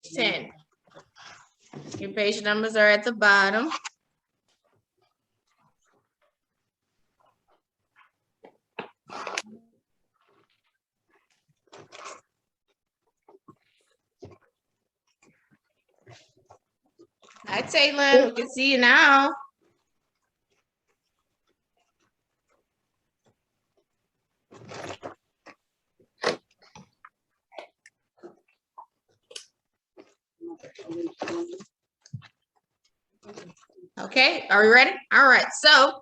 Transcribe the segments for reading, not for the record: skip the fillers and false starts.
10. Your page numbers are at the bottom. Hi, Taylor. We can see you now. Okay, are we ready? All right. So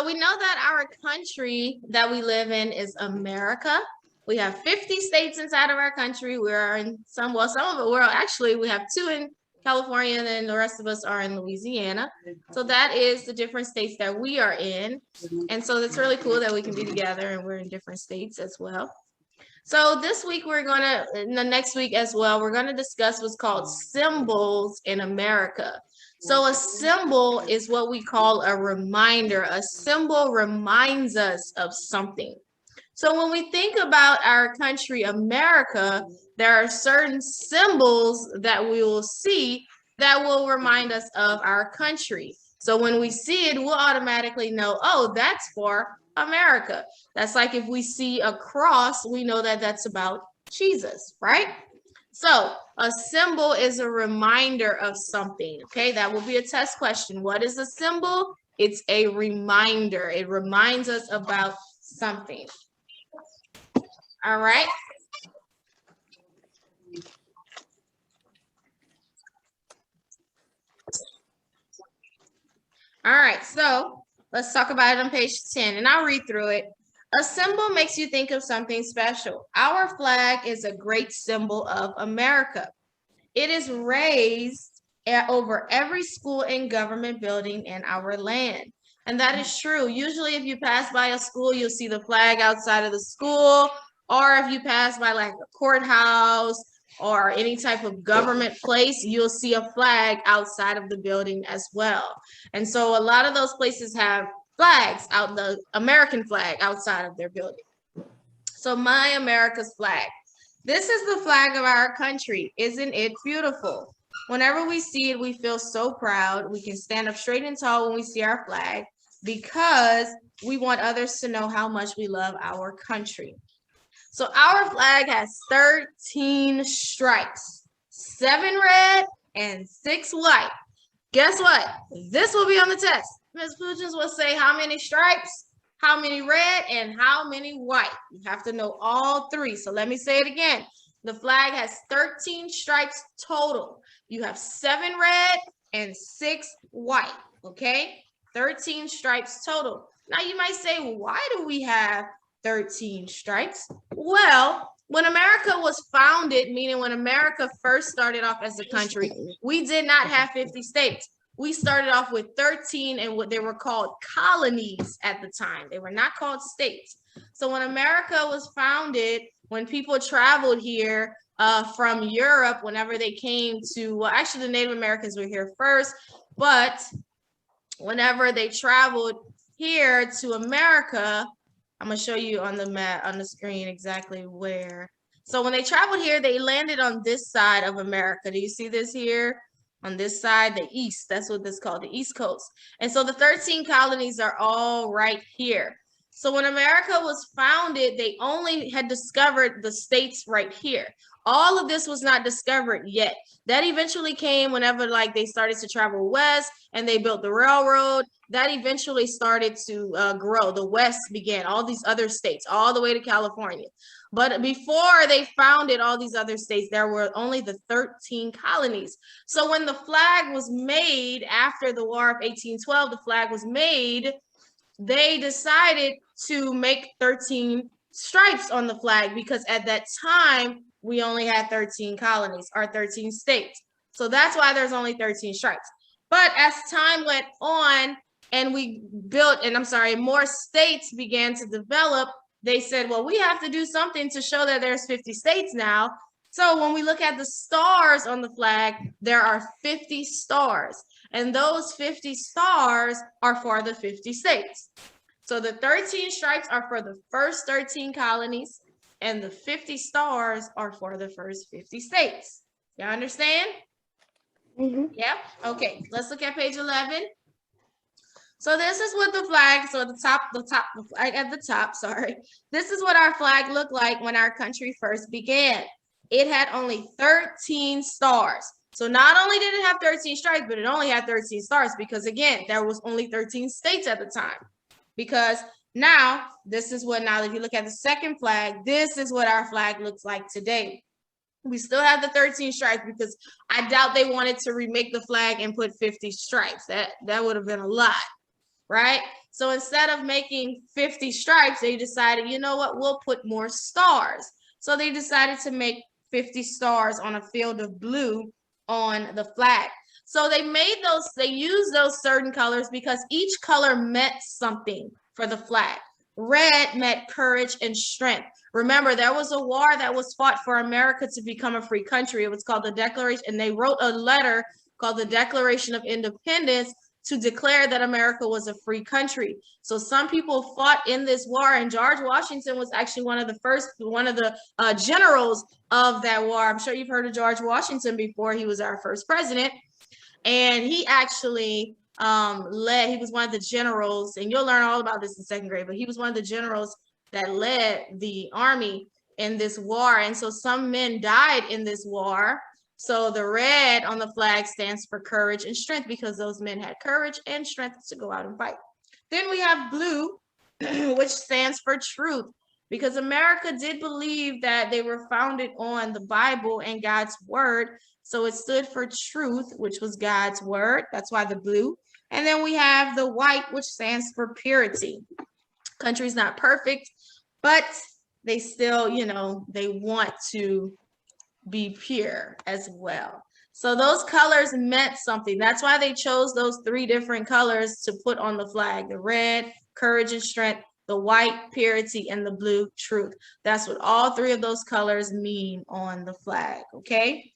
we know that our country that we live in is America. We have 50 states inside of our country. We are in some of the world. Actually, we have 2 in California, and then the rest of us are in Louisiana. So that is the different states that we are in. And so it's really cool that we can be together and we're in different states as well. So this week the next week as well, we're gonna discuss what's called symbols in America. So a symbol is what we call a reminder. A symbol reminds us of something. So when we think about our country, America, there are certain symbols that we will see that will remind us of our country. So when we see it, we'll automatically know, oh, that's for America. That's like if we see a cross, we know that that's about Jesus, right? So a symbol is a reminder of something, okay? That will be a test question. What is a symbol? It's a reminder. It reminds us about something. All right. All right, so let's talk about it on page 10, and I'll read through it. A symbol makes you think of something special. Our flag is a great symbol of America. It is raised over every school and government building in our land. And that is true. Usually if you pass by a school, you'll see the flag outside of the school, or if you pass by like a courthouse or any type of government place, you'll see a flag outside of the building as well. And so a lot of those places have flags out, the American flag outside of their building. So my America's flag. This is the flag of our country. Isn't it beautiful? Whenever we see it, we feel so proud. We can stand up straight and tall when we see our flag because we want others to know how much we love our country. So our flag has 13 stripes, 7 red and 6 white. Guess what? This will be on the test. Ms. Pugins will say how many stripes, how many red, and how many white. You have to know all 3. So let me say it again. The flag has 13 stripes total. You have 7 red and 6 white, okay? 13 stripes total. Now you might say, why do we have 13 stripes? Well, when America was founded, meaning when America first started off as a country, we did not have 50 states. We started off with 13 and what they were called colonies at the time. They were not called states. So when America was founded, when people traveled here from Europe, whenever they came to, well, actually the Native Americans were here first, but whenever they traveled here to America, I'm gonna show you on the map, on the screen exactly where. So when they traveled here, they landed on this side of America. Do you see this here? On this side, the east, that's what this is called, the East Coast. And so the 13 colonies are all right here. So when America was founded, they only had discovered the states right here. All of this was not discovered yet. That eventually came whenever like they started to travel west and they built the railroad. That eventually started to grow. The West began, all these other states, all the way to California. But before they founded all these other states, there were only the 13 colonies. So when the flag was made after the War of 1812, the flag was made, they decided to make 13 stripes on the flag because at that time, we only had 13 colonies or 13 states. So that's why there's only 13 stripes. But as time went on and we built, and I'm sorry, more states began to develop, they said, well, we have to do something to show that there's 50 states now. So when we look at the stars on the flag, there are 50 stars. And those 50 stars are for the 50 states. So the 13 stripes are for the first 13 colonies, and the 50 stars are for the first 50 states. Y'all understand? Mm-hmm. Yep. Okay, let's look at page 11. So this is what the flag, so the flag at the top, sorry. This is what our flag looked like when our country first began. It had only 13 stars. So not only did it have 13 stripes, but it only had 13 stars because again, there was only 13 states at the time. Because now, this is what, now if you look at the second flag, this is what our flag looks like today. We still have the 13 stripes because I doubt they wanted to remake the flag and put 50 stripes. That would have been a lot, right? So instead of making 50 stripes, they decided, you know what, we'll put more stars. So they decided to make 50 stars on a field of blue on the flag. So they used those certain colors because each color meant something for the flag. Red meant courage and strength. Remember, there was a war that was fought for America to become a free country. It was called the Declaration, and they wrote a letter called the Declaration of Independence to declare that America was a free country. So some people fought in this war, and George Washington was actually one of the generals of that war. I'm sure you've heard of George Washington before. He was our first president, and he actually he was one of the generals, and you'll learn all about this in second grade, but he was one of the generals that led the army in this war. And so some men died in this war. So the red on the flag stands for courage and strength because those men had courage and strength to go out and fight. Then we have blue, which stands for truth, because America did believe that they were founded on the Bible and God's word. So it stood for truth, which was God's word. That's why the blue. And then we have the white, which stands for purity. Country's not perfect, but they still, they want to be pure as well. So those colors meant something. That's why they chose those three different colors to put on the flag: the red, courage and strength; the white, purity; and the blue, truth. That's what all three of those colors mean on the flag, okay?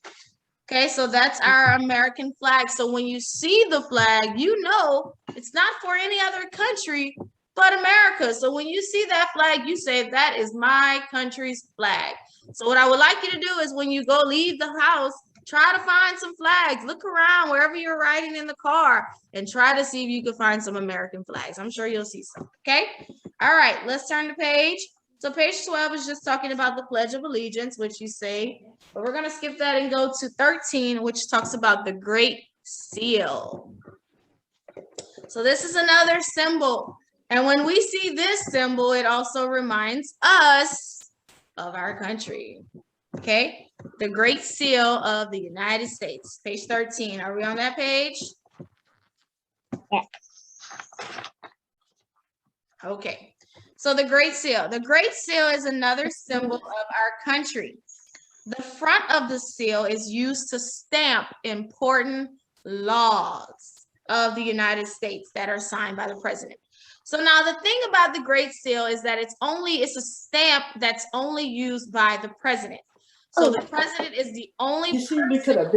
Okay, so that's our American flag. So when you see the flag, you know it's not for any other country but America. So when you see that flag, you say, that is my country's flag. So what I would like you to do is when you go leave the house, try to find some flags. Look around wherever you're riding in the car and try to see if you can find some American flags. I'm sure you'll see some, okay? All right, let's turn the page. So page 12 is just talking about the Pledge of Allegiance, which you say, but we're going to skip that and go to 13, which talks about the Great Seal. So this is another symbol. And when we see this symbol, it also reminds us of our country. Okay, the Great Seal of the United States, page 13. Are we on that page? Yes. Okay, so the Great Seal. The Great Seal is another symbol of our country. The front of the seal is used to stamp important laws of the United States that are signed by the president. So now the thing about the Great Seal is that it's a stamp that's only used by the president. So the president is the only person that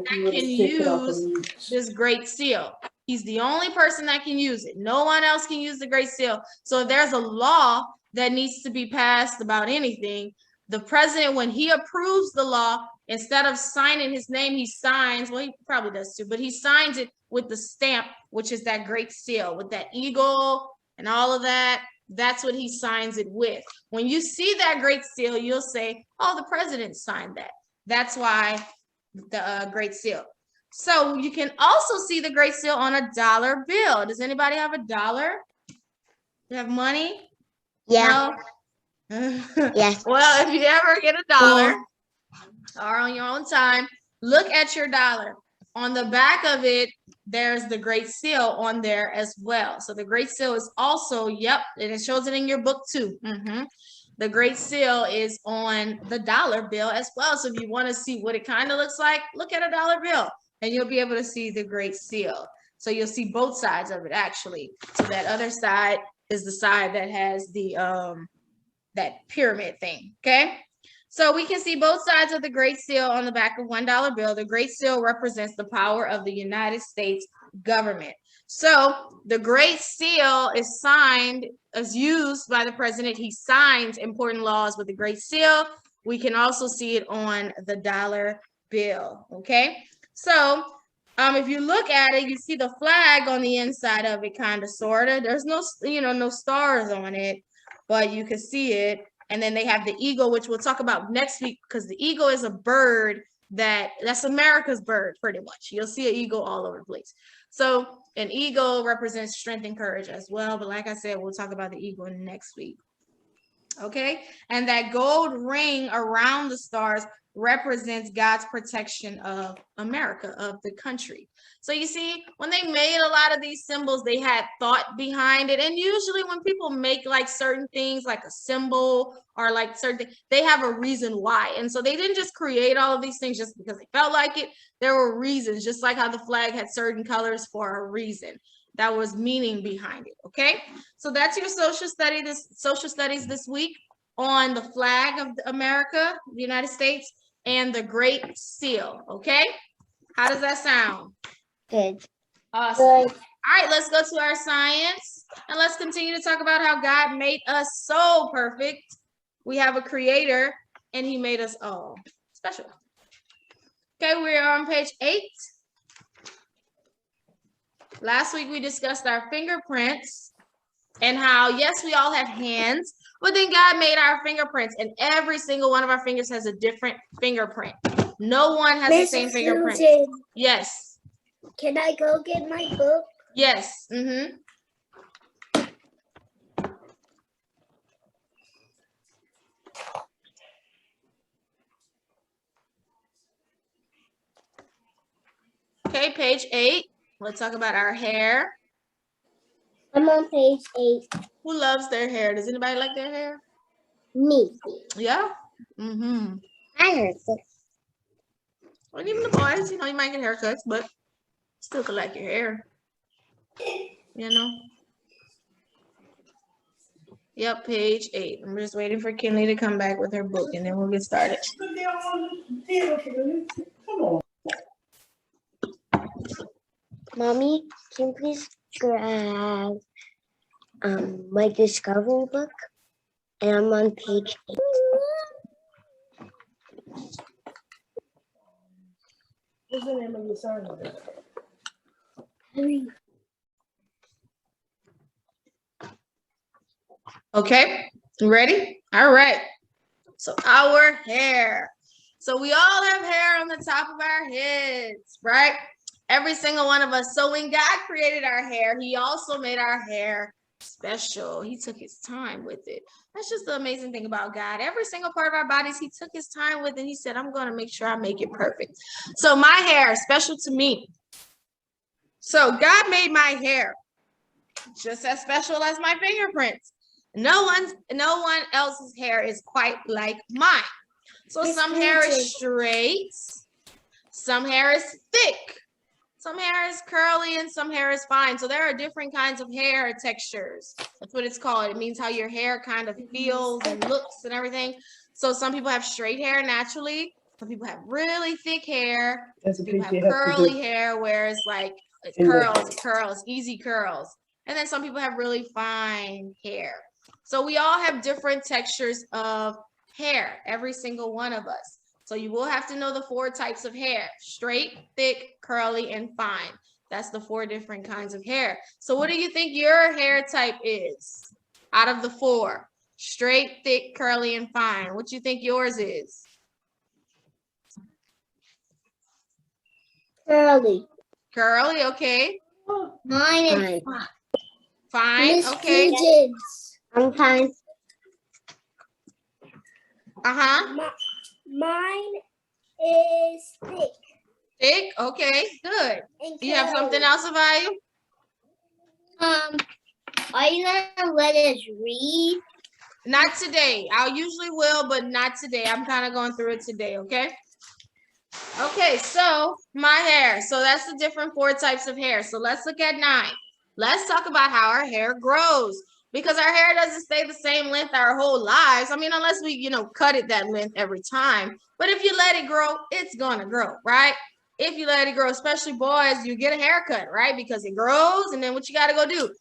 can use this Great Seal. He's the only person that can use it. No one else can use the Great Seal. So if there's a law that needs to be passed about anything, the president, when he approves the law, instead of signing his name, he signs, well, he probably does too, but he signs it with the stamp, which is that Great Seal, with that eagle and all of that. That's what he signs it with. When you see that Great Seal, you'll say, oh, the president signed that. That's why the Great Seal. So you can also see the Great Seal on a dollar bill. Does anybody have a dollar? You have money? Yeah. No? Yes. Well, if you ever get a dollar or on your own time, look at your dollar. On the back of it, there's the Great Seal on there as well. So the Great Seal is also, yep, and it shows it in your book too. The Great Seal is on the dollar bill as well. So if you want to see what it kind of looks like, look at a dollar bill and you'll be able to see the Great Seal. So you'll see both sides of it actually. So that other side is the side that has the that pyramid thing, okay? So we can see both sides of the Great Seal on the back of $1 bill. The Great Seal represents the power of the United States government. So the Great Seal is used by the president. He signs important laws with the Great Seal. We can also see it on the dollar bill. Okay, so if you look at it, you see the flag on the inside of it, kind of, sort of. There's no, no stars on it, but you can see it. And then they have the eagle, which we'll talk about next week, because the eagle is a bird that's America's bird, pretty much. You'll see an eagle all over the place. So an eagle represents strength and courage as well. But like I said, we'll talk about the eagle next week. Okay, and that gold ring around the stars represents God's protection of America, of the country. So you see, when they made a lot of these symbols, they had thought behind it. And usually when people make like certain things, like a symbol or like certain, they have a reason why. And so they didn't just create all of these things just because they felt like it. There were reasons, just like how the flag had certain colors for a reason. That was meaning behind it. Okay, so that's your social studies this week on the flag of America, the United States, and the Great Seal. Okay, how does that sound? Good. Awesome. Good. All right, let's go to our science, and let's continue to talk about how God made us so perfect. We have a creator, and he made us all special. Okay, we're on page 8. Last week, we discussed our fingerprints and how, yes, we all have hands, but then God made our fingerprints, and every single one of our fingers has a different fingerprint. No one has the same fingerprint. Yes. Can I go get my book? Yes. Okay, page 8. Let's talk about our hair. I'm on page 8. Who loves their hair? Does anybody like their hair? Me. Yeah? I heard so. Well, even the boys, you might get haircuts, but still could like your hair. Yep, page 8. I'm just waiting for Kinley to come back with her book, and then we'll get started. Come on. Mommy, can you please grab my Discovery book? And I'm on page 8. What's the name of your assignment? Okay, ready? All right. So our hair. So we all have hair on the top of our heads, right? Every single one of us. So when God created our hair, he also made our hair special. He took his time with it. That's just the amazing thing about God. Every single part of our bodies, he took his time with it. He said, I'm going to make sure I make it perfect. So my hair is special to me. So God made my hair just as special as my fingerprints. No one else's hair is quite like mine. So some hair is straight, some hair is thick, some hair is curly, and some hair is fine. So there are different kinds of hair textures. That's what it's called. It means how your hair kind of feels and looks and everything. So some people have straight hair naturally. Some people have really thick hair. Some people have curly hair where it's like curls, easy curls. And then some people have really fine hair. So we all have different textures of hair, every single one of us. So you will have to know the 4 types of hair: straight, thick, curly, and fine. That's the 4 different kinds of hair. So what do you think your hair type is out of the 4? Straight, thick, curly, and fine. What do you think yours is? Curly. Curly, okay. Mine is fine. Fine, okay. I'm fine. Mine is thick. Thick, okay, good. Do you have something else of value? Are you gonna let us read? Not today. I usually will, but not today. I'm kind of going through it today, okay? Okay, so my hair. So that's the different 4 types of hair. So let's look at 9. Let's talk about how our hair grows, because our hair doesn't stay the same length our whole lives. I mean, unless we, cut it that length every time. But if you let it grow, it's gonna grow, right? If you let it grow, especially boys, you get a haircut, right? Because it grows, and then what you gotta go do?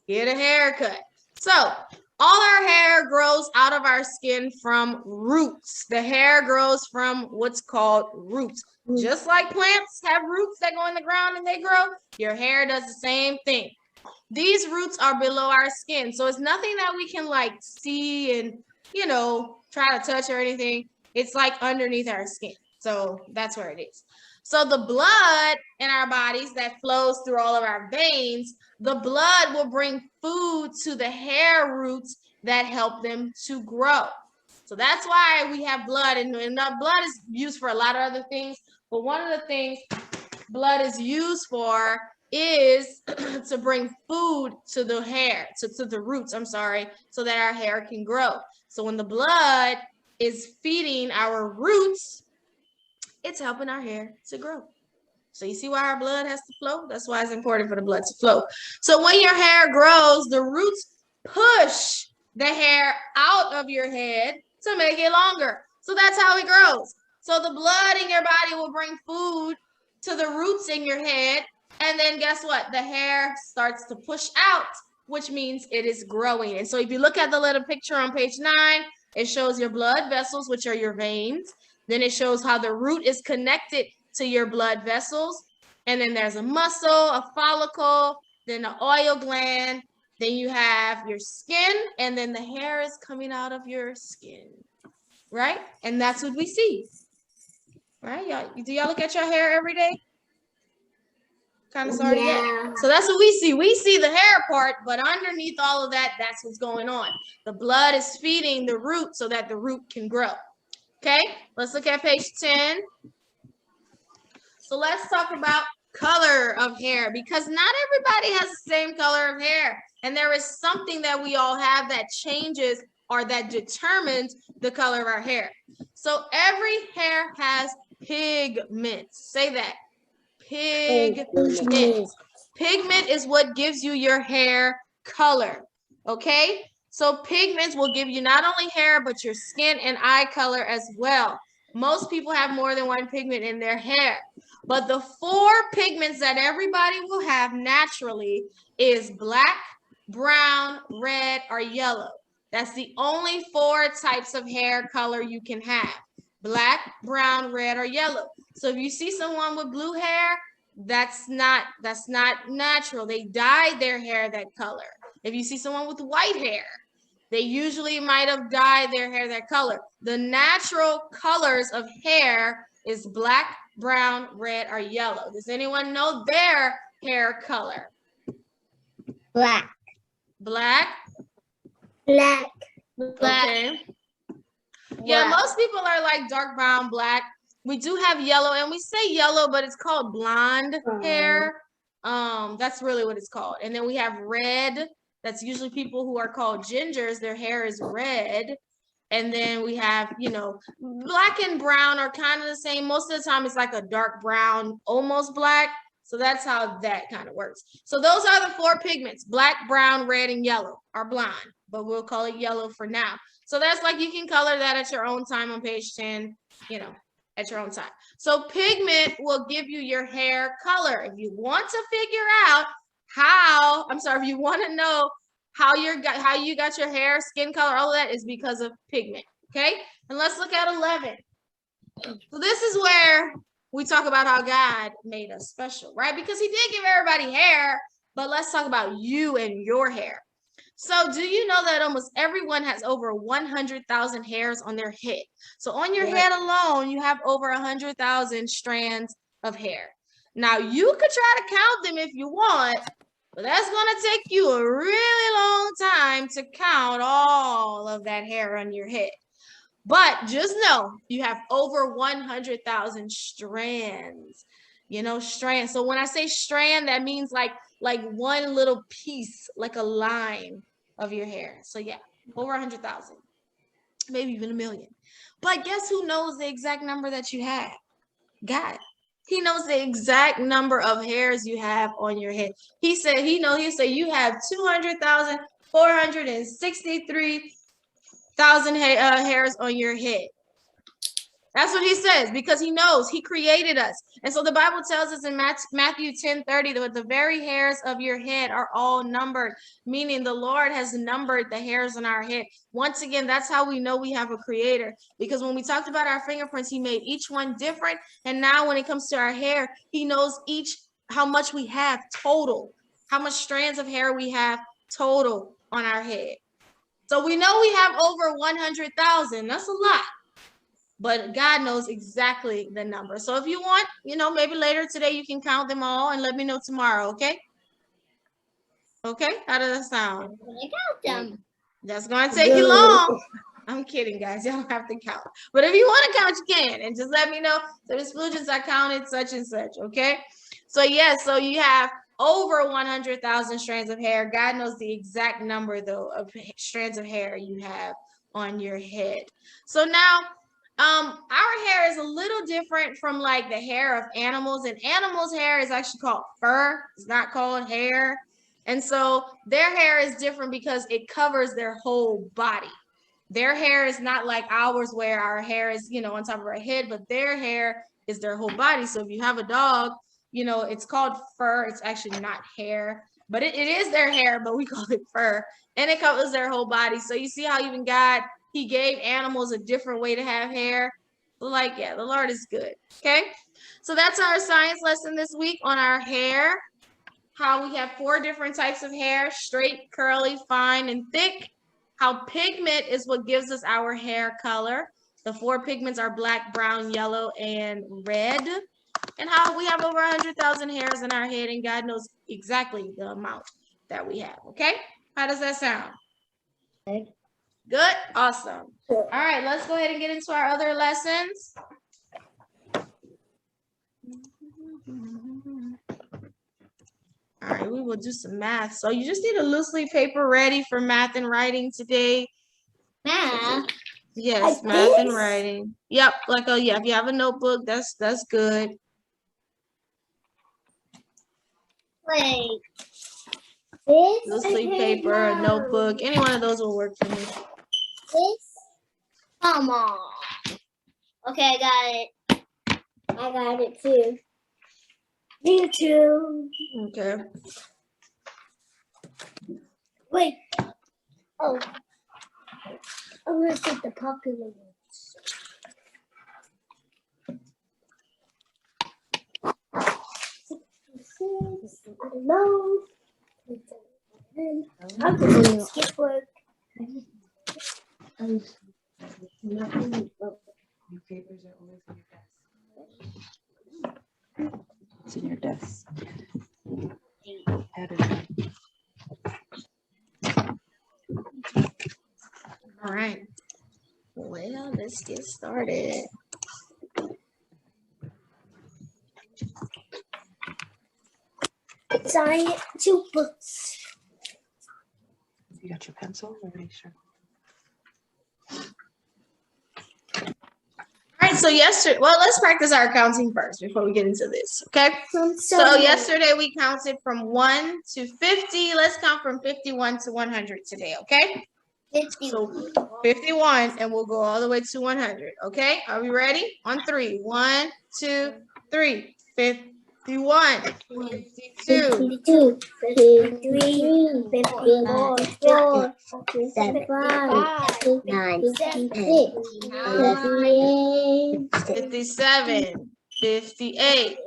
Get a haircut. So All our hair grows out of our skin from roots. The hair grows from what's called roots. Just like plants have roots that go in the ground and they grow, your hair does the same thing. These roots are below our skin. So it's nothing that we can like see and, you know, try to touch or anything. It's like underneath our skin. So that's where it is. So the blood in our bodies that flows through all of our veins, the blood will bring food to the hair roots that help them to grow. So that's why we have blood, and blood is used for a lot of other things. But one of the things blood is used for is to bring food to the hair, to the roots, I'm sorry, so that our hair can grow. So when the blood is feeding our roots, it's helping our hair to grow. So you see why our blood has to flow? That's why it's important for the blood to flow. So when your hair grows, the roots push the hair out of your head to make it longer. So that's how it grows. So the blood in your body will bring food to the roots in your head. And then guess what? The hair starts to push out, which means it is growing. And so if you look at the little picture on page 9, it shows your blood vessels, which are your veins. Then it shows how the root is connected to your blood vessels. And then there's a muscle, a follicle, then an oil gland. Then you have your skin, and then the hair is coming out of your skin, right? And that's what we see, right? Y'all, do y'all look at your hair every day? Kind of, sort of, yeah. So that's what we see. We see the hair part, but underneath all of that, that's what's going on. The blood is feeding the root so that the root can grow. Okay, let's look at page 10. So let's talk about color of hair, because not everybody has the same color of hair. And there is something that we all have that changes or that determines the color of our hair. So every hair has pigments. Say that. Pigment. Pigment is what gives you your hair color. Okay? So pigments will give you not only hair, but your skin and eye color as well. Most people have more than one pigment in their hair. But the 4 pigments that everybody will have naturally is black, brown, red, or yellow. That's the only 4 types of hair color you can have. Black, brown, red, or yellow. So if you see someone with blue hair, that's not natural. They dyed their hair that color. If you see someone with white hair, they usually might have dyed their hair that color. The natural colors of hair is black, brown, red, or yellow. Does anyone know their hair color? Black. Black? Black. Okay. Yeah, most people are like dark brown, black. We do have yellow, and we say yellow, but it's called blonde hair. That's really what it's called. And then we have red. That's usually people who are called gingers. Their hair is red. And then we have, you know, black and brown are kind of the same. Most of the time it's like a dark brown, almost black. So that's how that kind of works. So those are the 4 pigments: black, brown, red, and yellow are blonde, but we'll call it yellow for now. So that's like, you can color that at your own time on page 10, you know, at your own time. So pigment will give you your hair color. If you want to figure out if you want to know how you got your hair, skin color, all of that is because of pigment. Okay, and let's look at 11. So this is where we talk about how God made us special, right? Because he did give everybody hair, but let's talk about you and your hair. So do you know that almost everyone has over 100,000 hairs on their head? So on your head alone, you have over 100,000 strands of hair. Now you could try to count them if you want, but that's going to take you a really long time to count all of that hair on your head. But just know you have over 100,000 strands, you know, strands. So when I say strand, that means like one little piece, like a line of your hair. So yeah, over 100,000, maybe even 1 million. But guess who knows the exact number that you have? God. He knows the exact number of hairs you have on your head. He said, he'll say you have 200,463,000 hairs on your head. That's what he says, because he knows he created us. And so the Bible tells us in Matthew 10:30 that the very hairs of your head are all numbered, meaning the Lord has numbered the hairs on our head. Once again, that's how we know we have a creator, because when we talked about our fingerprints, he made each one different. And now when it comes to our hair, he knows how much we have total, how much strands of hair we have total on our head. So we know we have over 100,000. That's a lot. But God knows exactly the number. So if you want, maybe later today you can count them all and let me know tomorrow, okay? Okay, how does that sound? I count them. That's going to take you long. I'm kidding, guys. You don't have to count. But if you want to count, you can. And just let me know. So the splooges I counted such and such, okay? So yes, so you have over 100,000 strands of hair. God knows the exact number, though, of strands of hair you have on your head. So now, our hair is a little different from like the hair of animals, and animals' hair is actually called fur. It's not called hair. And so their hair is different because it covers their whole body. Their hair is not like ours where our hair is, on top of our head, but their hair is their whole body. So if you have a dog, it's called fur. It's actually not hair, but it is their hair, but we call it fur, and it covers their whole body. So you see how even God, he gave animals a different way to have hair. Like, yeah, the Lord is good. Okay. So that's our science lesson this week on our hair. How we have 4 different types of hair: straight, curly, fine, and thick. How pigment is what gives us our hair color. The 4 pigments are black, brown, yellow, and red. And how we have over 100,000 hairs in our head, and God knows exactly the amount that we have. Okay. How does that sound? Good. Good? Awesome. All right, let's go ahead and get into our other lessons. All right, we will do some math. So you just need a loose leaf paper ready for math and writing today. Math. Yes, Like math and this? writing. Yep, yeah, if you have a notebook, that's good. Like this? Loose leaf paper, a notebook, any one of those will work for me. This? Come on. Okay, I got it. I got it too. Me too. Okay. Wait. Oh. I'm gonna take the popular ones. No. I'm just gonna skip work. Your papers are always in your desk. It's in your desk. Add it in. All right. Well, let's get started. Sign 2 books. You got your pencil? Let me make sure. All right, so let's practice our counting first before we get into this, okay? So yesterday we counted from 1 to 50. Let's count from 51 to 100 today, okay? 50. So 51, and we'll go all the way to 100, okay? Are we ready? On 3. 1, 2, 3. 51, 52, 52, 53, 54, 55, 57, 58,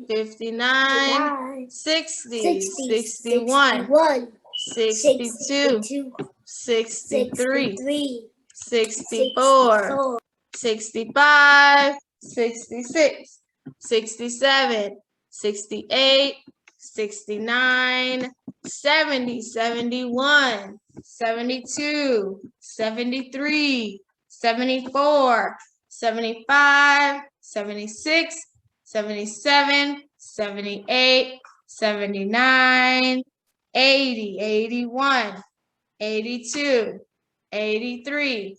59, 60, 61, 62, 63, 64, 65, 66, 67, 68, 69, 70, 71, 72, 73, 74, 75, 76, 77, 78, 79, 80, 81, 82, 83,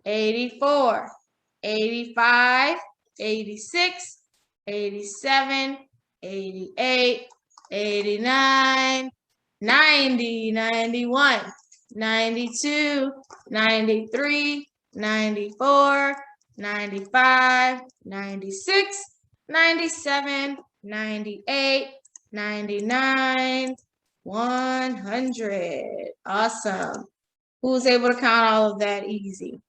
84, 85, 86, 87, 88, 89, 90, 91, 92, 93, 94, 95, 96, 97, 98, 99, 100. Awesome. Who was able to count all of that easy?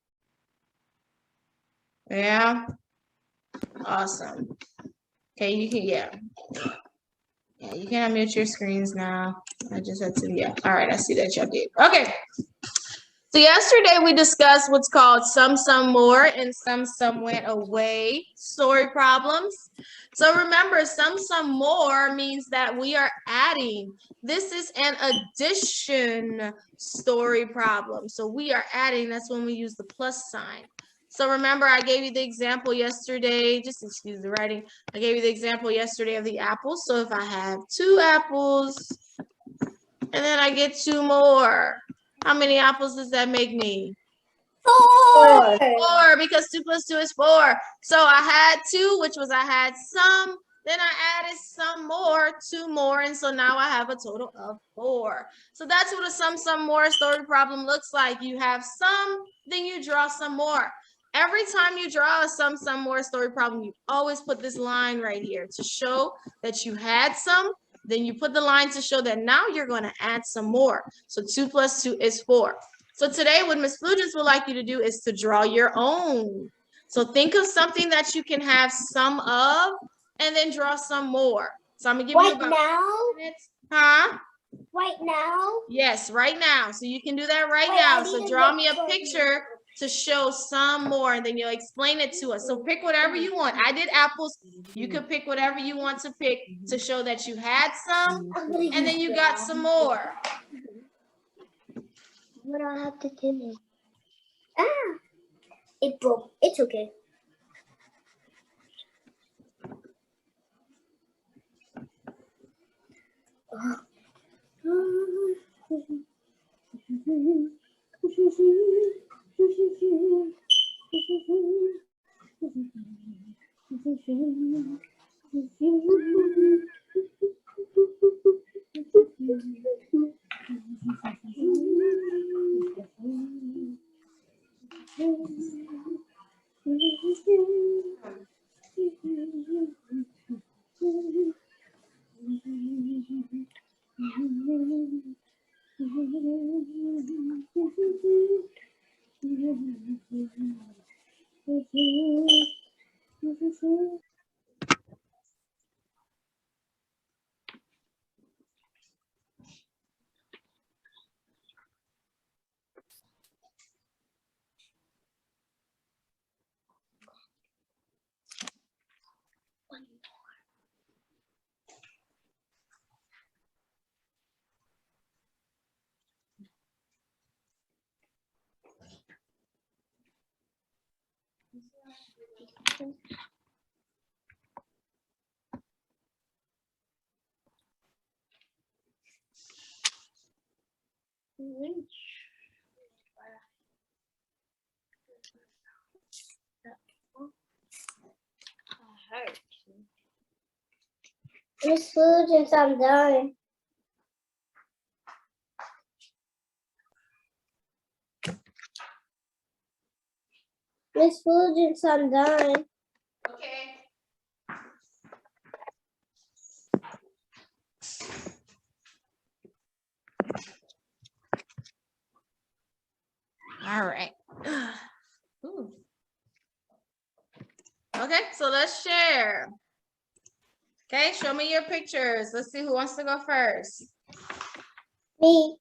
Yeah. Awesome. Okay, you can, yeah. Yeah, you can unmute your screens now. I just had to, yeah. All right, I see that y'all did. Okay. So yesterday we discussed what's called some more, and some went away story problems. So remember, some more means that we are adding. This is an addition story problem. So we are adding, that's when we use the plus sign. So remember, I gave you the example yesterday, just excuse the writing. I gave you the example yesterday of the apples. So if I have 2 apples and then I get 2 more, how many apples does that make me? 4. 4, because 2 plus 2 is 4. So I had 2, which was I had some, then I added some more, 2 more, and so now I have a total of 4. So that's what a some more story problem looks like. You have some, then you draw some more. Every time you draw a some more story problem, you always put this line right here to show that you had some. Then you put the line to show that now you're going to add some more. So 2 plus 2 is 4. So today what Ms. Flugents would like you to do is to draw your own. So think of something that you can have some of and then draw some more. So I'm going to give you Right about now? 5 minutes. Huh? Right now? Yes, right now. So you can do that right Wait, now. I So need to draw look me a for picture to show some more, and then you'll explain it to us. So pick whatever you want. I did apples. You could pick whatever you want to pick to show that you had some, and then you got some more. What do I have to do? Ah, it broke. It's okay. Miss Fulgence, I'm done. Miss Fulgence, I'm done. Okay. All right. Ooh. Okay, so let's share. Okay, show me your pictures. Let's see who wants to go first. Me.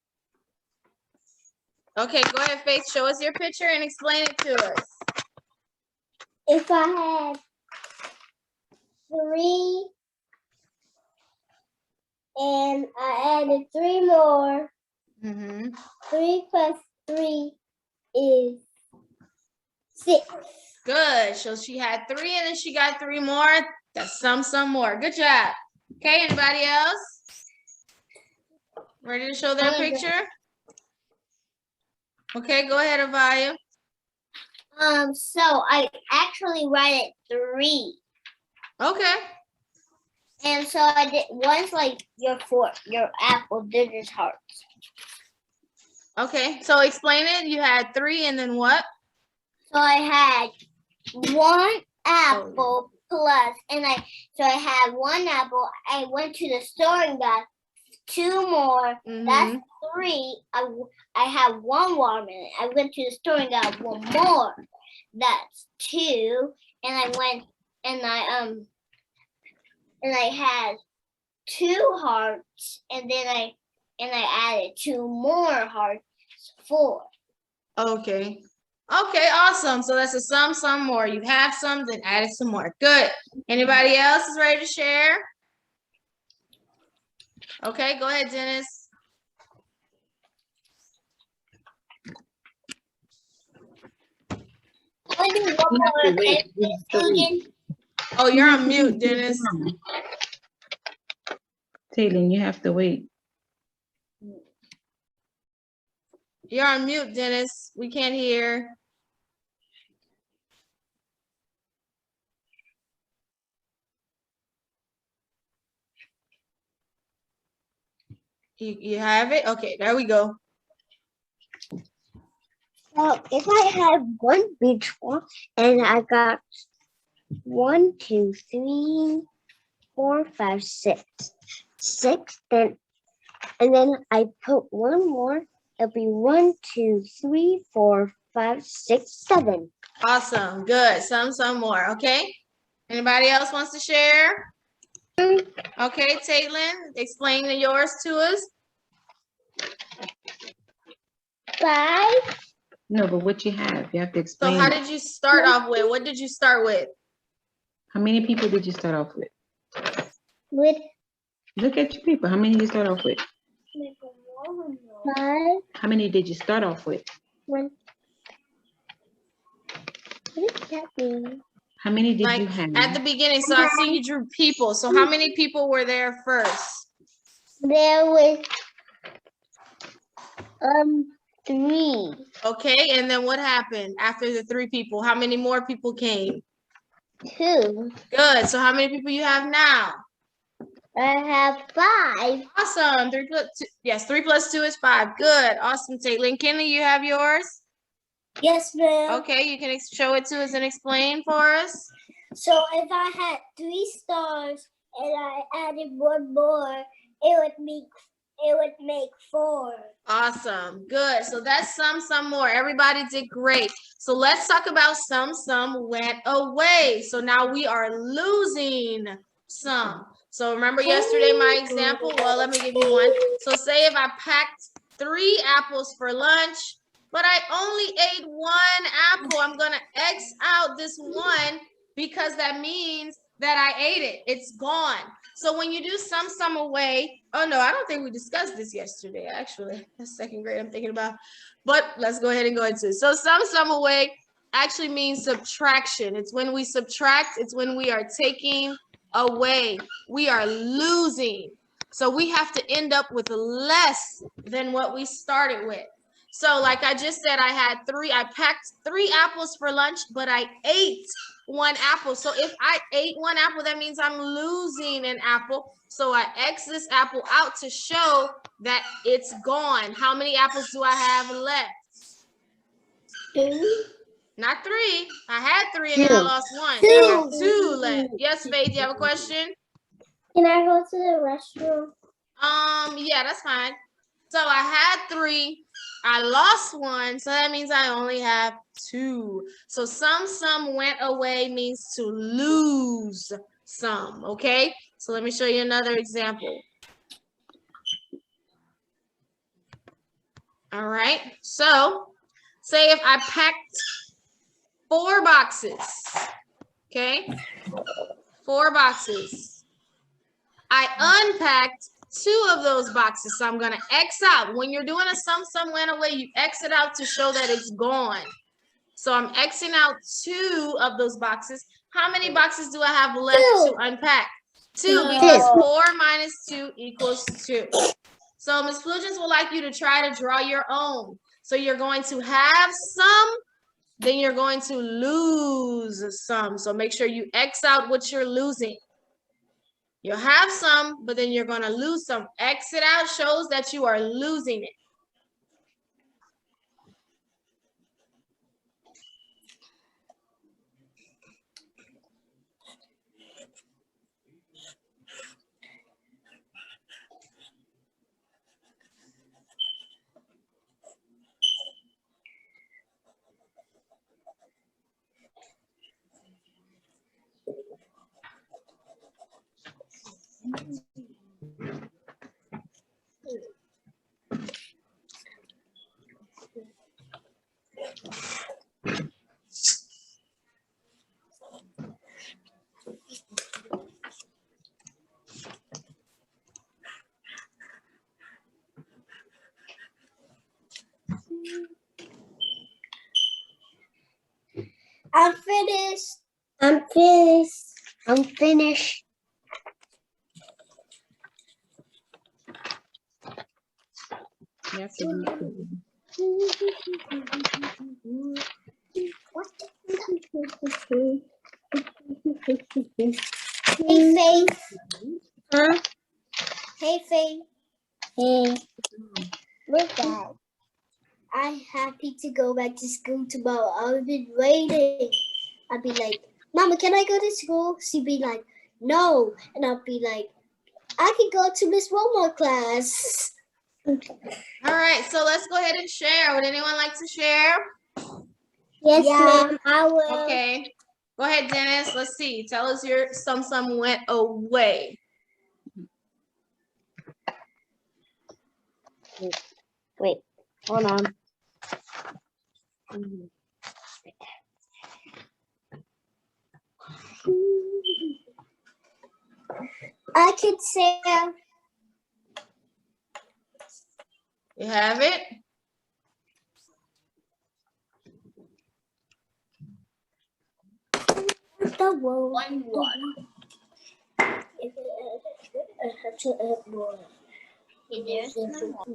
Okay, go ahead, Faith. Show us your picture and explain it to us. If I had 3 and I added 3 more, 3 plus 3 is 6. Good. So she had 3 and then she got 3 more. That's some more. Good job. Okay, anybody else? Ready to show their picture? Okay, go ahead, Avaya. So I actually write it 3. Okay. And so I did one's like your apple, this is hearts. Okay, so explain it. You had 3 and then what? So I had one apple plus, and I had one apple. I went to the store and got two more. That's Mhm. 3. I have one watermelon. I went to the store and got one more. That's 2. And I went and I had 2 hearts, and then I added 2 more hearts, 4. Okay. Okay, awesome. So that's a some more. You have some, then added some more. Good. Anybody else is ready to share? Okay, go ahead, Dennis. I do one You have to more wait. You have to wait. thing. Oh, you're on mute, Dennis. Taylor, you have to wait. You're on mute, Dennis. We can't hear. You have it? Okay, there we go. So if I have one beach ball and I got 1, 2, 3, 4, 5, 6, then and then I put one more, it'll be 1, 2, 3, 4, 5, 6, 7. Awesome. Good. Some more. Okay. Anybody else wants to share? Okay, Taitlin, explain yours to us. 5. No, but what you have to So explain. how did you start off with? What did you start with? How many people did you start off with? With Look at your people. How many did you start off with? 5. How many did you start off with? 1. What does that mean? How many did Like you have? at the beginning, so I see you drew people. So how many people were there first? There was 3. Okay, and then what happened after the 3 people? How many more people came? 2. Good. So how many people you have now? I have 5. Awesome. 3 plus 2. Yes, 3 plus 2 is 5. Good. Awesome, Caitlin. Kenley, you have yours? Yes, ma'am. Okay, you can show it to us and explain for us. So if I had 3 stars and I added one more, it would make 4. Awesome. Good. So that's some more. Everybody did great. So let's talk about some went away. So now we are losing some. So remember yesterday my example? Well, let me give you one. So say if I packed 3 apples for lunch, but I only ate 1 apple, I'm going to X out this 1 because that means that I ate it. It's gone. So when you do some away, oh no, I don't think we discussed this yesterday, actually. That's 2nd grade I'm thinking about. But let's go ahead and go into it. So some away actually means subtraction. It's when we subtract, it's when we are taking away. We are losing. So we have to end up with less than what we started with. So like I just said, I packed 3 apples for lunch, but I ate 1 apple. So if I ate 1 apple, that means I'm losing an apple. So I X this apple out to show that it's gone. How many apples do I have left? 2. Not 3. I had 3 and then I 2. lost 1. 2. I have 2 left. Yes, Faith, you have a question? Can I go to the restroom? Yeah, that's fine. So I had 3. I lost 1, so that means I only have 2. So some went away means to lose some, okay? So let me show you another example. All right, so say if I packed 4 boxes, okay? 4 boxes. I unpacked 2 of those boxes, so I'm gonna X out. When you're doing a some went away, you X it out to show that it's gone. So I'm Xing out 2 of those boxes. How many boxes do I have left 2. to unpack? 2, No. because 4 minus 2 equals 2. So Ms. Flugence would like you to try to draw your own. So you're going to have some, then you're going to lose some. So make sure you X out what you're losing. You'll have some, but then you're going to lose some. X it out shows that you are losing it. I'm finished. I'm finished. I'm finished. Yes, it Hey, Faith. Huh? Hey, Faith. Hey. Look at. I'm happy to go back to school tomorrow. I've been waiting. I'll be like, Mama, can I go to school? She'd be like, no. And I'll be like, I can go to Miss Wilmore class. All right, so let's go ahead and share. Would anyone like to share? Yes, Yeah. ma'am. I will. Okay. Go ahead, Dennis. Let's see. Tell us your some went away. Wait. Hold on. I could say, You have it? The world. one word. I have to add more. There's no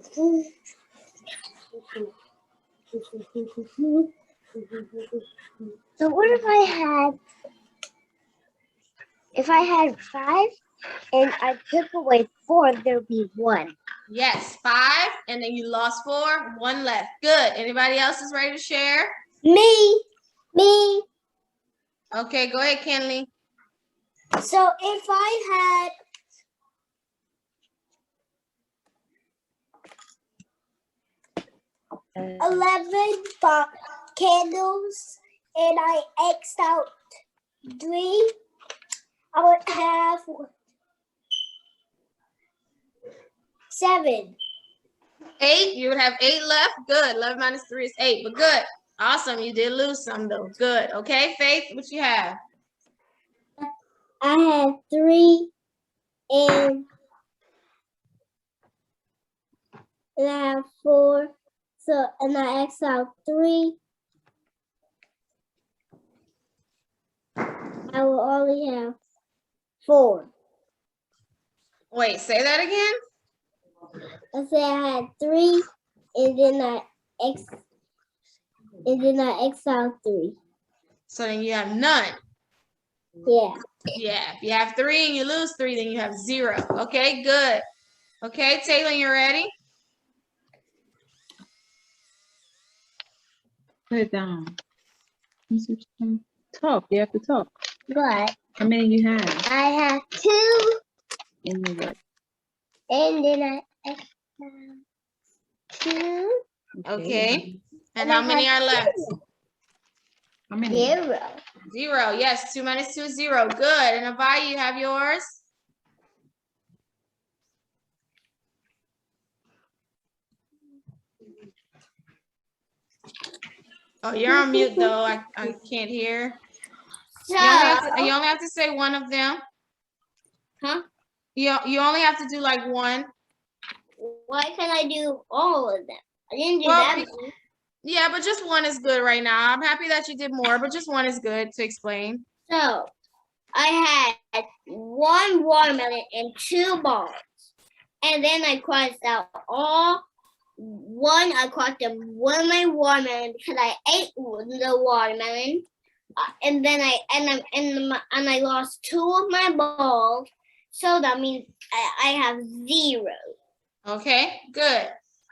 So what if I had 5 and I took away 4, there'd be 1. Yes, 5, and then you lost 4, 1 left. Good. Anybody else is ready to share? Me. Okay, go ahead, Kenley. So if I had 11 candles and I X'd out 3, I would have 7. 8, you would have 8 left. Good. 11 minus 3 is 8, but good. Awesome. You did lose some though. Good. Okay, Faith, what you have? I had 3 and I have 4. So and I X'd out 3. I will only have 4. Wait, say that again? I said I had 3, and then I X out 3. So then you have none. Yeah. Yeah, if you have 3 and you lose 3, then you have 0. Okay, good. Okay, Taylor, you ready? Put it down. Talk. You have to talk. But How many you have? I have 2 In the what? and then I X out 2. Okay. And how many are left? How many? 0. 0. Yes, 2 minus 2 is 0. Good. And Avai, you have yours? Oh, you're on mute though. I can't hear. So, You only have to say one of them. huh? You only have to do like one. Why can't I do all of them? I didn't do Well, that. Yeah, but just one is good right now. I'm happy that you did more, but just one is good to explain. So, I had 1 watermelon and 2 balls. And then I crossed out all. I crossed them with my watermelon because I ate the watermelon. And then I lost 2 of my balls. So that means I have 0. Okay, good.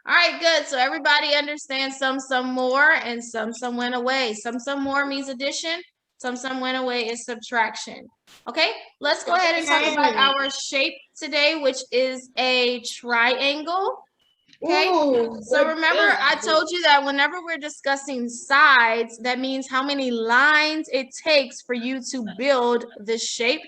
All right, good. So everybody understands some more, and some went away. Some more means addition. Some went away is subtraction. Okay, let's go ahead and talk about our shape today, which is a triangle. Okay, so remember I told you that whenever we're discussing sides, that means how many lines it takes for you to build the shape.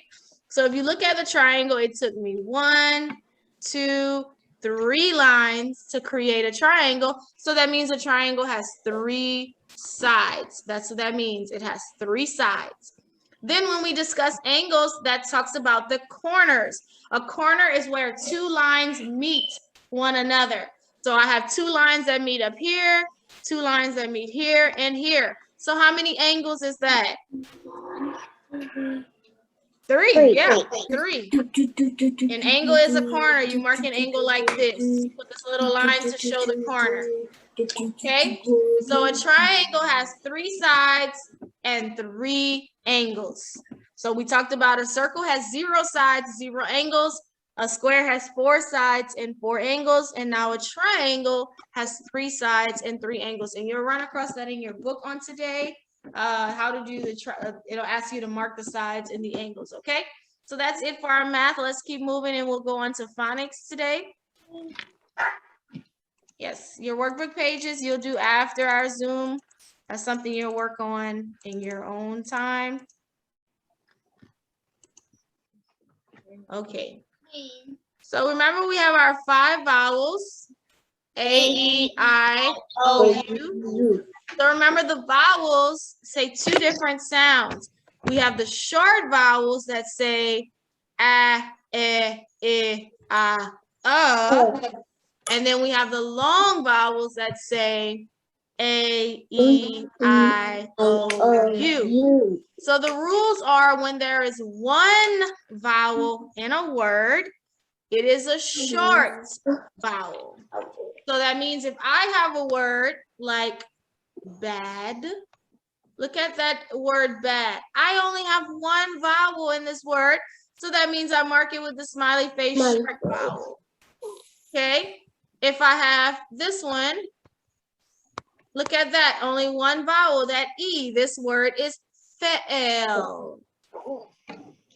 So if you look at the triangle, it took me 1, 2, 3 lines to create a triangle. So that means a triangle has 3 sides. That's what that means. It has 3 sides. Then when we discuss angles, that talks about the corners. A corner is where 2 lines meet one another. So I have 2 lines that meet up here, 2 lines that meet here and here. So how many angles is that? 3, yeah, 3. An angle is a corner. You mark an angle like this. Put this little line to show the corner. Okay, so a triangle has 3 sides and 3 angles. So we talked about a circle has 0 sides, 0 angles. A square has 4 sides and 4 angles. And now a triangle has 3 sides and 3 angles. And you'll run across that in your book on today. How to do it'll ask you to mark the sides and the angles. Okay, so that's it for our math. Let's keep moving and we'll go on to phonics today. Yes, your workbook pages you'll do after our Zoom. That's something you'll work on in your own time. Okay. So remember we have our 5 vowels. A, E, I, O, U. So remember the vowels say 2 different sounds. We have the short vowels that say a, e, a. And then we have the long vowels that say A, E, I, O, U. So the rules are when there is 1 vowel in a word, it is a short vowel. So that means if I have a word like bad, look at that word bad. I only have 1 vowel in this word. So that means I mark it with the smiley face short vowel. Okay. If I have this one, look at that, only 1 vowel, that E, this word is fail.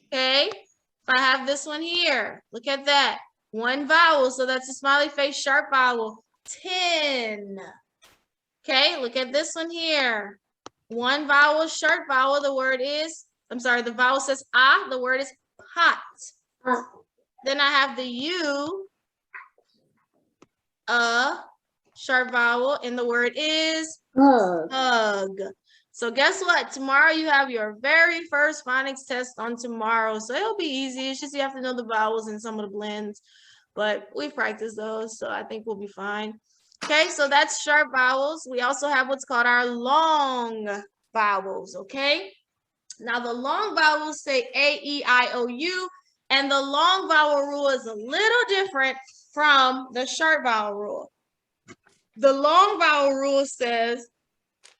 Okay, if I have this one here, look at that, 1 vowel, so that's a smiley face sharp vowel, 10. Okay, look at this one here, 1 vowel, sharp vowel, the word is, the vowel says ah, the word is pot. Then I have the U, sharp vowel, and the word is hug. So guess what? Tomorrow you have your very first phonics test on tomorrow. So it'll be easy. It's just you have to know the vowels and some of the blends. But we've practiced those, so I think we'll be fine. Okay, so that's sharp vowels. We also have what's called our long vowels, okay? Now the long vowels say A, E, I, O, U. And the long vowel rule is a little different from the short vowel rule. The long vowel rule says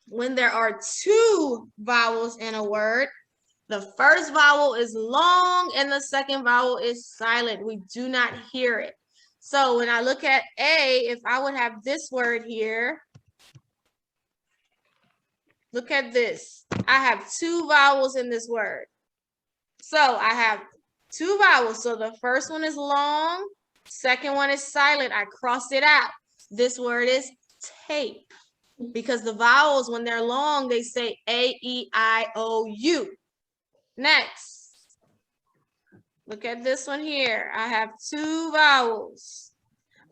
when there are 2 vowels in a word, the first vowel is long and the second vowel is silent. We do not hear it. So when I look at A, if I would have this word here, look at this. I have 2 vowels in this word. So I have 2 vowels. So the first one is long, second one is silent. I crossed it out. This word is tape. Because the vowels, when they're long, they say A, E, I, O, U. Next, look at this one here. I have 2 vowels.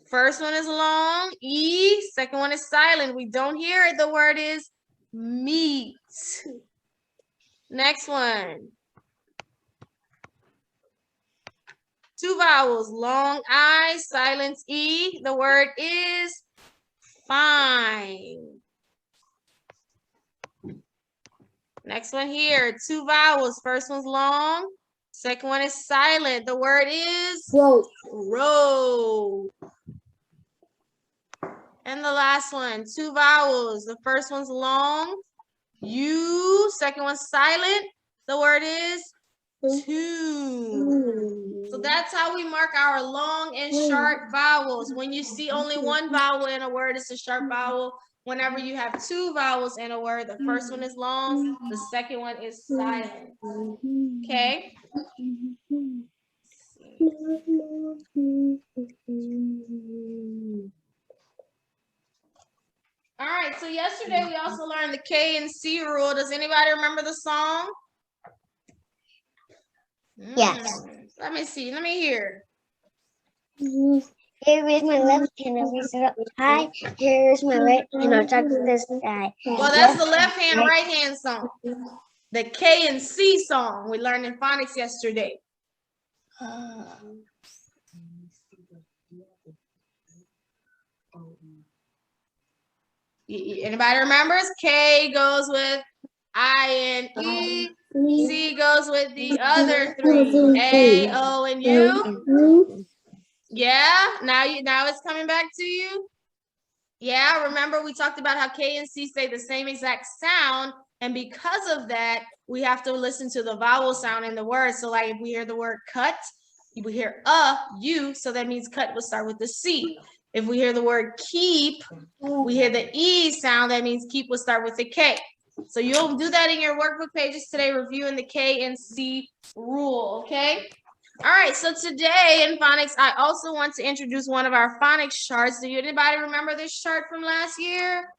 First one is long, E. Second one is silent. We don't hear it. The word is meat. Next one. 2 vowels, long I, silent E. The word is fine. Next one here, 2 vowels. First one's long, second one is silent. The word is road. And the last one, 2 vowels. The first one's long, U, second one's silent. The word is two. So that's how we mark our long and short vowels. When you see only 1 vowel in a word, it's a short vowel. Whenever you have 2 vowels in a word, the first one is long, the second one is silent. Okay? All right, so yesterday we also learned the K and C rule. Does anybody remember the song? Yes. Let me see. Let me hear. Here is my left hand, I raise it up high. Here is my right hand, I touch the sky. Well, that's the left hand, right hand song. The K and C song we learned in phonics yesterday. Anybody remembers? K goes with I and E. C goes with the other three. A, O, and U. Yeah, now it's coming back to you. Yeah, remember we talked about how K and C say the same exact sound, and because of that, we have to listen to the vowel sound in the word. So like if we hear the word cut, we hear U, so that means cut will start with the C. If we hear the word keep, we hear the E sound, that means keep will start with the K. So you'll do that in your workbook pages today, reviewing the K and C rule, okay? All right, so today in phonics, I also want to introduce one of our phonics charts. Do anybody remember this chart from last year?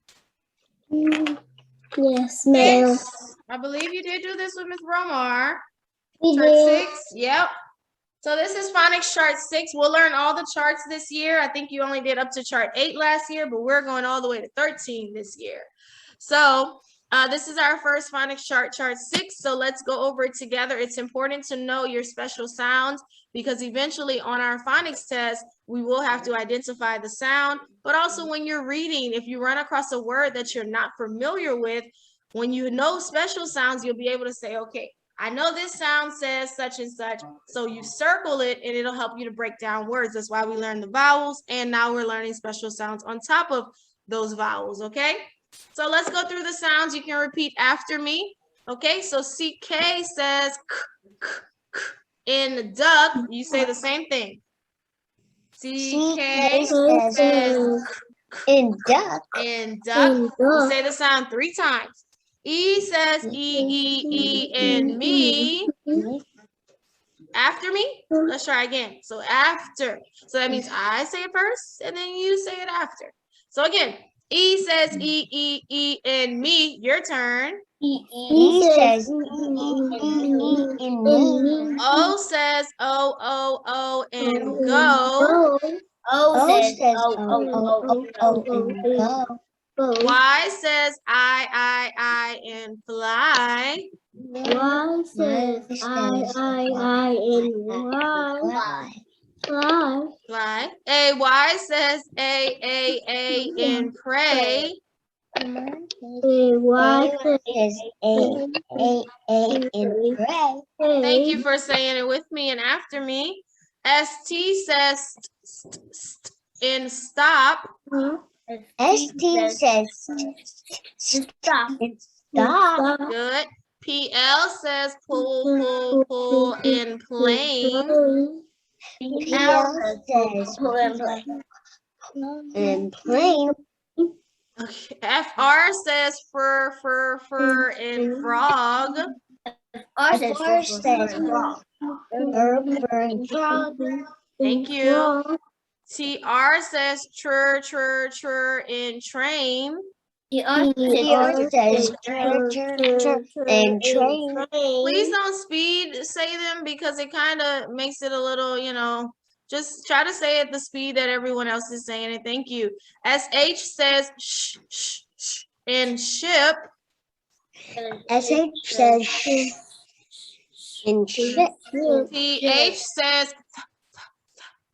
Yes, ma'am. I believe you did do this with Ms. Romar. We Chart did. 6, yep. So this is phonics chart 6. We'll learn all the charts this year. I think you only did up to chart 8 last year, but we're going all the way to 13 this year. So this is our first phonics chart, chart 6. So let's go over it together. It's important to know your special sounds because eventually on our phonics test, we will have to identify the sound. But also when you're reading, if you run across a word that you're not familiar with, when you know special sounds, you'll be able to say, okay, I know this sound says such and such. So you circle it and it'll help you to break down words. That's why we learn the vowels. And now we're learning special sounds on top of those vowels, okay? So let's go through the sounds. You can repeat after me. Okay, so CK says k, k, k. In duck, you say the same thing. CK says In duck. in duck. You say the sound 3 times. E says E, and me. After me, let's try again. So after. So that means I say it first, and then you say it after. So again, E says E, and me. Your turn. He says in me. O says O, and go. O says oh, and go. Y says I, and fly. Y says I and Fly. Y says A, and pray. Y says A and pray. Thank you for saying it with me and after me. ST says in stop. ST says Stop. stop. Good. PL says pull in plane. PL says and plane. Okay. FR says fur in frog. R says frog. frog. Thank you. TR says chur in train. TR says and train. Please don't speed say them because it kind of makes it a little, just try to say it the speed that everyone else is saying it. Thank you. SH says sh in ship. SH says in ship. TH says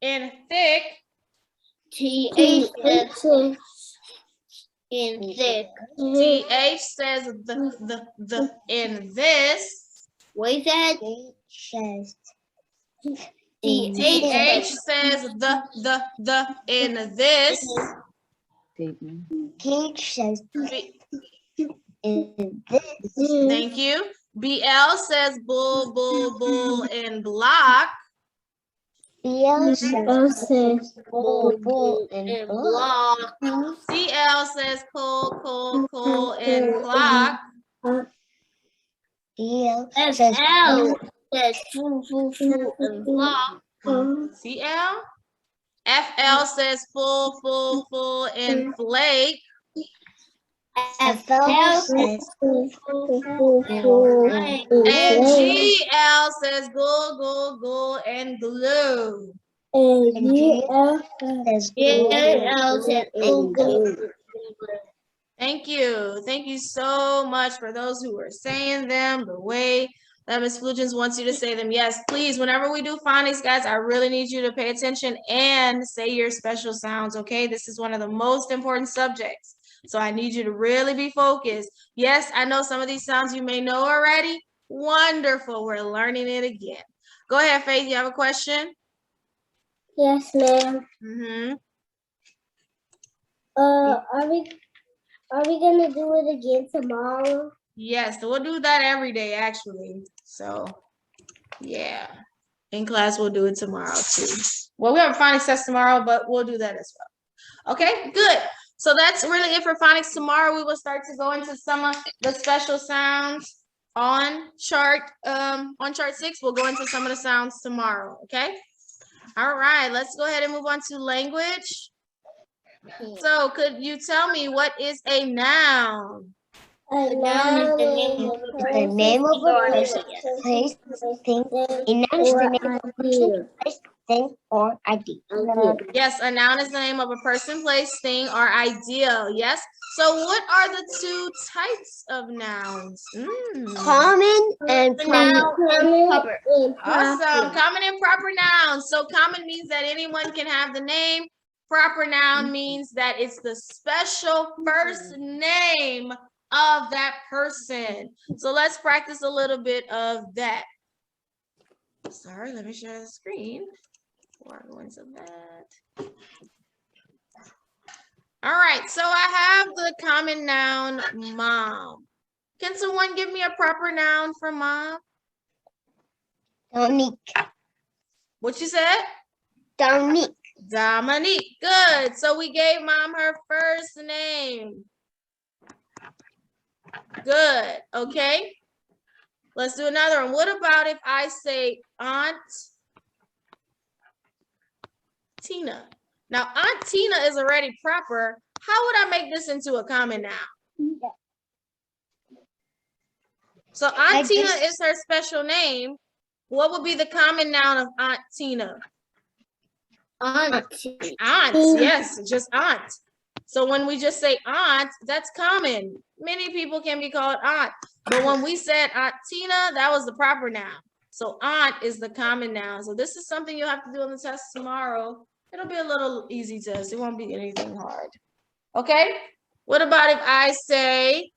in thick. TH says in thick. TH says the in this. What is that? TH says the in this. TH says in this. Thank you. BL says bull in block. BL says bull and block. CL says coal in clock. DL says FL says full and block. CL. FL says full in flake. And GL says go, and glue. Thank you. Thank you so much for those who are saying them the way that Ms. Flugins wants you to say them. Yes, please, whenever we do phonics, guys, I really need you to pay attention and say your special sounds, okay? This is one of the most important subjects. So I need you to really be focused. Yes, I know some of these sounds you may know already. Wonderful. We're learning it again. Go ahead, Faith. You have a question? Yes, ma'am. Mm-hmm. Are we gonna do it again tomorrow? Yes, so we'll do that every day, actually. So, yeah. In class, we'll do it tomorrow, too. Well, we have a phonics test tomorrow, but we'll do that as well. Okay, good. So that's really it for phonics. Tomorrow, we will start to go into some of the special sounds on chart 6. We'll go into some of the sounds tomorrow, okay? All right, let's go ahead and move on to language. So could you tell me what is a noun? A noun is the name of a person, place, thing. A noun is the name of a person, place, thing, or idea. Yes, a noun is the name of a person, place, thing, or idea. Yes. So what are the two types of nouns? Common and proper. Awesome. Common and proper nouns. So common means that anyone can have the name. Proper noun means that it's the special first name of that person. So let's practice a little bit of that. Sorry, let me share the screen before I go into that. All right, so I have the common noun mom. Can someone give me a proper noun for mom? Dominique. What you said? Dominique. Dominique. Good. So we gave mom her first name. Good. Okay. Let's do another one. What about if I say Aunt Tina? Now, Aunt Tina is already proper. How would I make this into a common noun? So Aunt Tina is her special name. What would be the common noun of Aunt Tina? Aunt, yes, just aunt. So when we just say aunt, that's common. Many people can be called aunt. But when we said Aunt Tina, that was the proper noun. So aunt is the common noun. So this is something you'll have to do on the test tomorrow. It'll be a little easy test. It won't be anything hard. Okay? What about if I say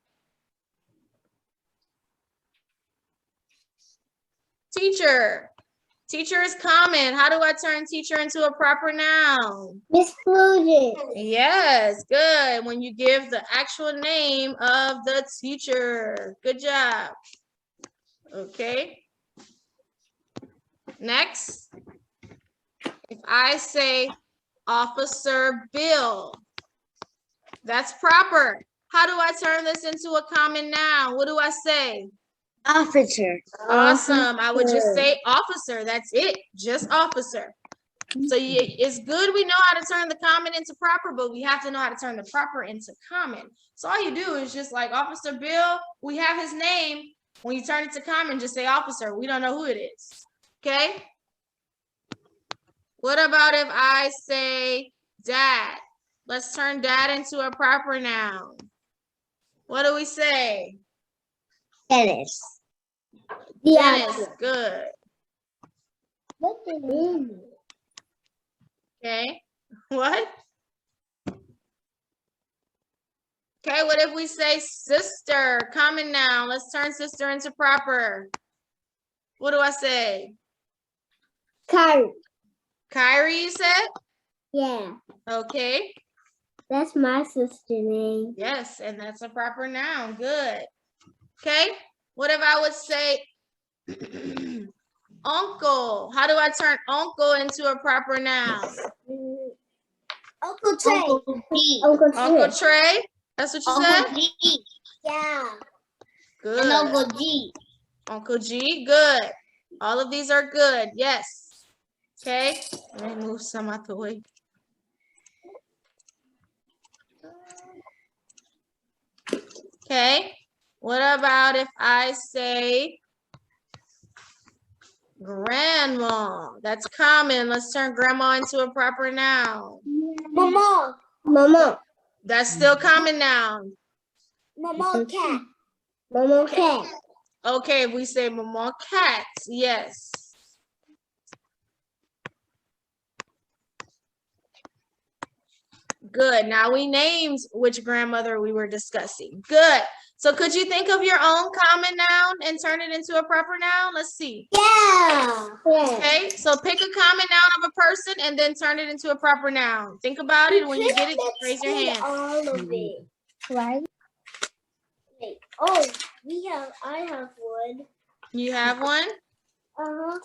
teacher? Teacher is common. How do I turn teacher into a proper noun? Miss Flugins. Yes, good. When you give the actual name of the teacher. Good job. Okay. Next, if I say Officer Bill, that's proper. How do I turn this into a common noun? What do I say? Officer. Awesome. I would just say officer. That's it. Just officer. So it's good we know how to turn the common into proper, but we have to know how to turn the proper into common. So all you do is just like Officer Bill, we have his name. When you turn it to common, just say officer. We don't know who it is. Okay? What about if I say dad? Let's turn dad into a proper noun. What do we say? Dennis. Dennis, good. What the name? Okay, what? Okay, what if we say sister, common noun? Let's turn sister into proper. What do I say? Kyrie. Kyrie, you said? Yeah, Okay, that's my sister name. yes, and that's a proper noun, good. Okay, what if I would say uncle? How do I turn uncle into a proper noun? Uncle Trey. Uncle Trey? That's what you said? G. Yeah. Good. And Uncle G. Uncle G, good. All of these are good, yes. Okay, let me move some out the way. Okay. What about if I say grandma? That's common. Let's turn grandma into a proper noun. Mama. Mama. That's still common noun. Mama cat. Mama cat. Okay, we say mama cat. Yes. Good. Now we named which grandmother we were discussing. Good. So could you think of your own common noun and turn it into a proper noun? Let's see. Yeah. Okay, so pick a common noun of a person and then turn it into a proper noun. Think about it. When you get it, raise your hand. All of it. Right? Wait. Oh, I have one. You have one? Uh-huh.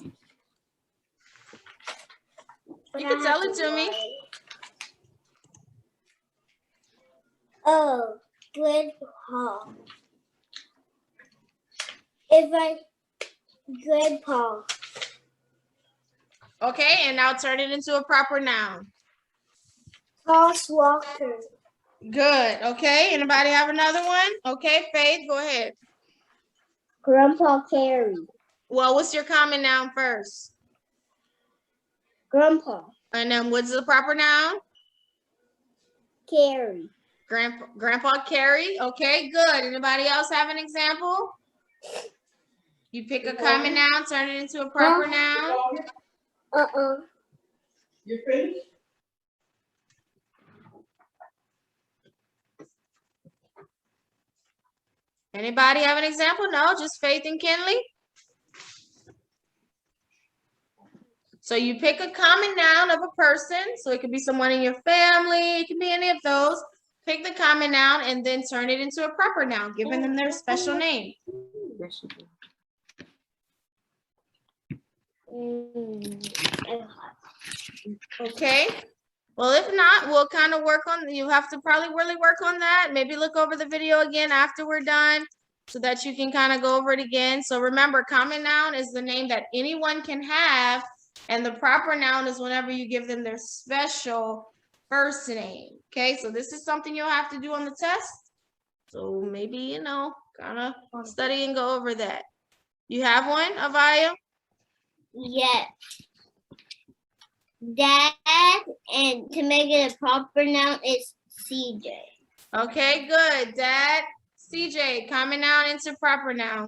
You can tell it to me. Oh, grandpa. Grandpa. Okay, and now turn it into a proper noun. Crosswalker. Good. Okay, anybody have another one? Okay, Faith, go ahead. Grandpa Carey. Well, what's your common noun first? Grandpa And then what's the proper noun? Carey. Grandpa Carey. Okay, good. Anybody else have an example? You pick a common noun, turn it into a proper noun. You finished? Anybody have an example? No, just Faith and Kinley. So you pick a common noun of a person. So it could be someone in your family. It could be any of those. Pick the common noun and then turn it into a proper noun, giving them their special name. Yes, you do. Okay. Well, if not, we'll kind of work on, you have to probably really work on that. Maybe look over the video again after we're done so that you can kind of go over it again. So remember, common noun is the name that anyone can have, and the proper noun is whenever you give them their special first name. Okay, so this is something you'll have to do on the test. So maybe, kind of study and go over that. You have one, Avaya? Yes. Dad, and to make it a proper noun, is CJ. Okay, good. Dad, CJ, common noun into proper noun.